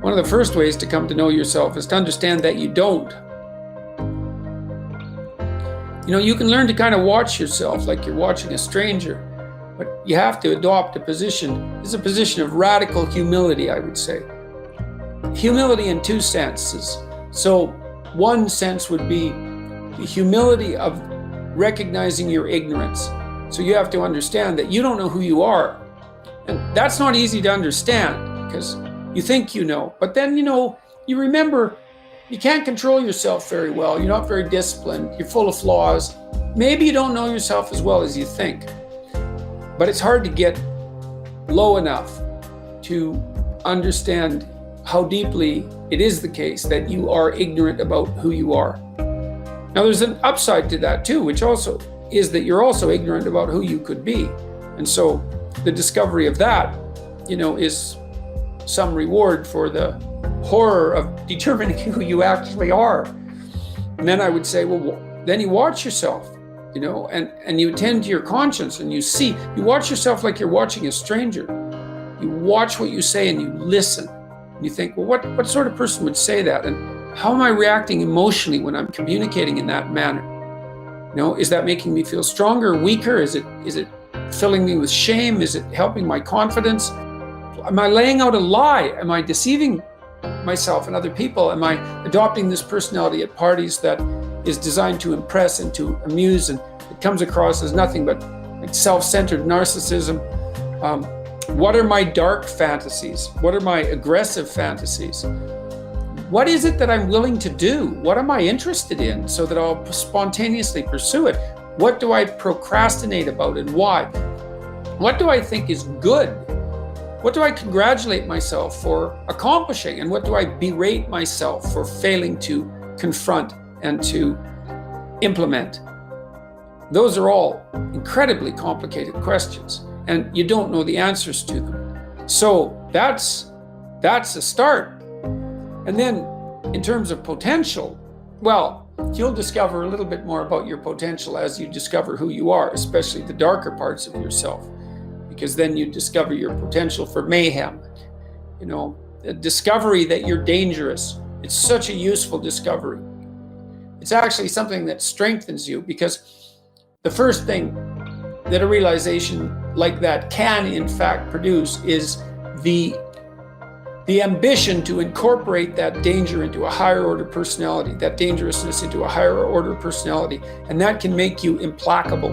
One of the first ways to come to know yourself is to understand that you don't. You can learn to kind of watch yourself like you're watching a stranger, but you have to adopt a position. It's a position of radical humility, I would say. Humility in two senses. So one sense would be the humility of recognizing your ignorance. So you have to understand that you don't know who you are. And that's not easy to understand because you think you know, but then you remember you can't control yourself very well. You're not very disciplined. You're full of flaws. Maybe you don't know yourself as well as you think. But it's hard to get low enough to understand how deeply it is the case that you are ignorant about who you are. Now, there's an upside to that too, which also is that you're also ignorant about who you could be. And so the discovery of that, is some reward for the horror of determining who you actually are. And then I would say, well, then you watch yourself, and you attend to your conscience and you watch yourself like you're watching a stranger. You watch what you say and you listen. And you think, well, what sort of person would say that? And how am I reacting emotionally when I'm communicating in that manner? Is that making me feel stronger, weaker? Is it filling me with shame? Is it helping my confidence? Am I laying out a lie? Am I deceiving myself and other people? Am I adopting this personality at parties that is designed to impress and to amuse, and it comes across as nothing but like self-centered narcissism? What are my dark fantasies? What are my aggressive fantasies? What is it that I'm willing to do? What am I interested in so that I'll spontaneously pursue it? What do I procrastinate about and why? What do I think is good? What do I congratulate myself for accomplishing? And what do I berate myself for failing to confront and to implement? Those are all incredibly complicated questions, and you don't know the answers to them. So that's a start. And then in terms of potential, well, you'll discover a little bit more about your potential as you discover who you are, especially the darker parts of yourself, because then you discover your potential for mayhem. The discovery that you're dangerous. It's such a useful discovery. It's actually something that strengthens you, because the first thing that a realization like that can in fact produce is the ambition to incorporate that danger into a higher order personality, that dangerousness into a higher order personality. And that can make you implacable.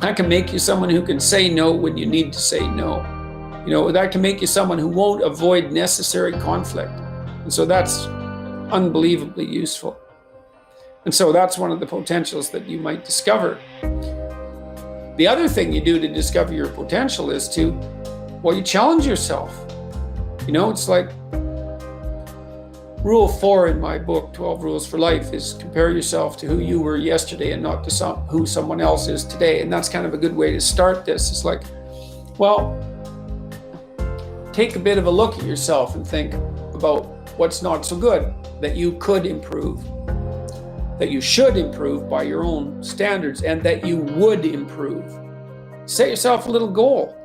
That can make you someone who can say no when you need to say no. That can make you someone who won't avoid necessary conflict. And so that's unbelievably useful. And so that's one of the potentials that you might discover. The other thing you do to discover your potential is you challenge yourself. It's like rule 4 in my book, 12 Rules for Life, is compare yourself to who you were yesterday and not to who someone else is today. And that's kind of a good way to start this. It's like, well, take a bit of a look at yourself and think about what's not so good that you could improve, that you should improve by your own standards, and that you would improve. Set yourself a little goal.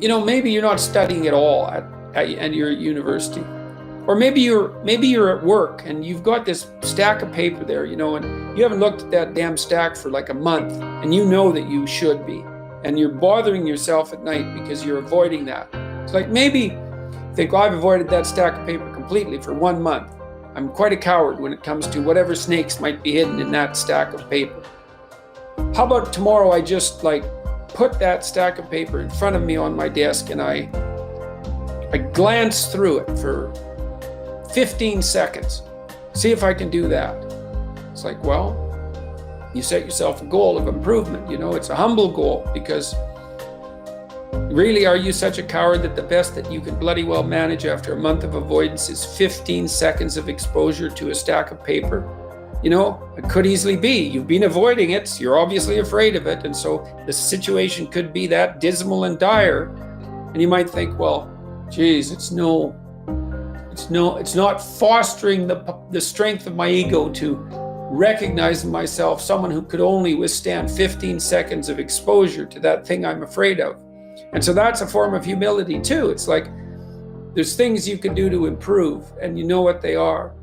Maybe you're not studying at all at your university, or maybe you're at work and you've got this stack of paper there, and you haven't looked at that damn stack for like a month, and you know that you should be, and you're bothering yourself at night because you're avoiding that. It's like, maybe you think, well, I've avoided that stack of paper completely for 1 month. I'm quite a coward when it comes to whatever snakes might be hidden in that stack of paper. How about tomorrow I just put that stack of paper in front of me on my desk, and I glance through it for 15 seconds. See if I can do that. It's like, well, you set yourself a goal of improvement. It's a humble goal, because really, are you such a coward that the best that you can bloody well manage after a month of avoidance is 15 seconds of exposure to a stack of paper? It could easily be. You've been avoiding it. So you're obviously afraid of it. And so the situation could be that dismal and dire. And you might think, well, geez, it's not fostering the strength of my ego to recognize in myself someone who could only withstand 15 seconds of exposure to that thing I'm afraid of. And so that's a form of humility too. It's like, there's things you could do to improve, and you know what they are.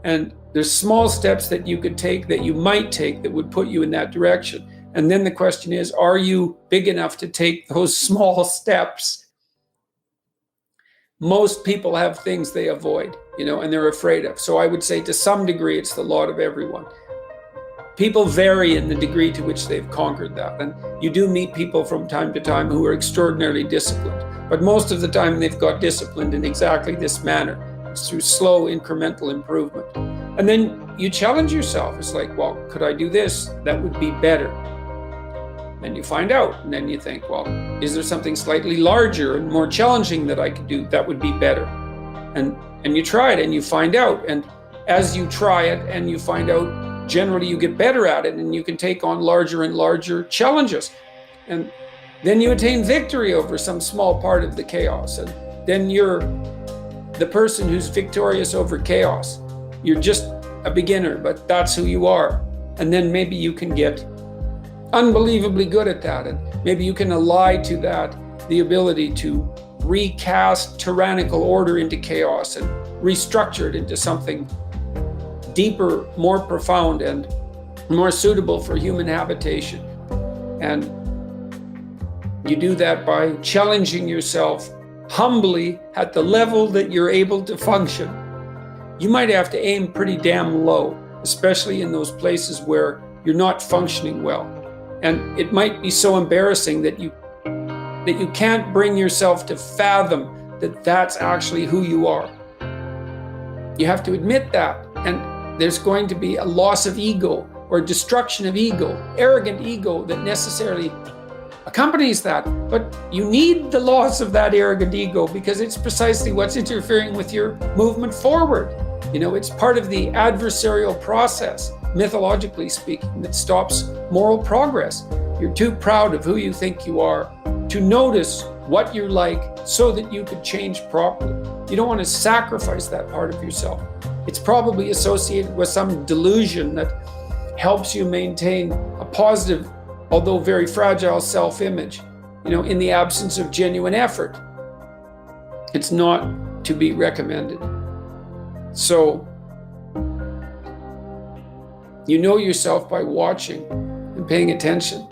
And there's small steps that you could take, that you might take, that would put you in that direction. And then the question is, are you big enough to take those small steps? Most people have things they avoid, and they're afraid of. So I would say to some degree, it's the lot of everyone. People vary in the degree to which they've conquered that. And you do meet people from time to time who are extraordinarily disciplined. But most of the time they've got disciplined in exactly this manner. It's through slow incremental improvement. And then you challenge yourself. It's like, well, could I do this? That would be better. Then you find out, and then you think, well, is there something slightly larger and more challenging that I could do that would be better? And you try it and you find out. And as you try it and you find out, generally you get better at it, and you can take on larger and larger challenges. And then you attain victory over some small part of the chaos. And then you're the person who's victorious over chaos. You're just a beginner, but that's who you are. And then maybe you can get unbelievably good at that. And maybe you can ally to that the ability to recast tyrannical order into chaos and restructure it into something deeper, more profound, and more suitable for human habitation. And you do that by challenging yourself humbly at the level that you're able to function. You might have to aim pretty damn low, especially in those places where you're not functioning well. And it might be so embarrassing that you can't bring yourself to fathom that that's actually who you are. You have to admit that. And there's going to be a loss of ego or destruction of ego, arrogant ego that necessarily accompanies that. But you need the loss of that arrogant ego, because it's precisely what's interfering with your movement forward. It's part of the adversarial process, mythologically speaking, that stops moral progress. You're too proud of who you think you are to notice what you're like so that you could change properly. You don't want to sacrifice that part of yourself. It's probably associated with some delusion that helps you maintain a positive, although very fragile self-image, in the absence of genuine effort. It's not to be recommended. So, you know yourself by watching and paying attention.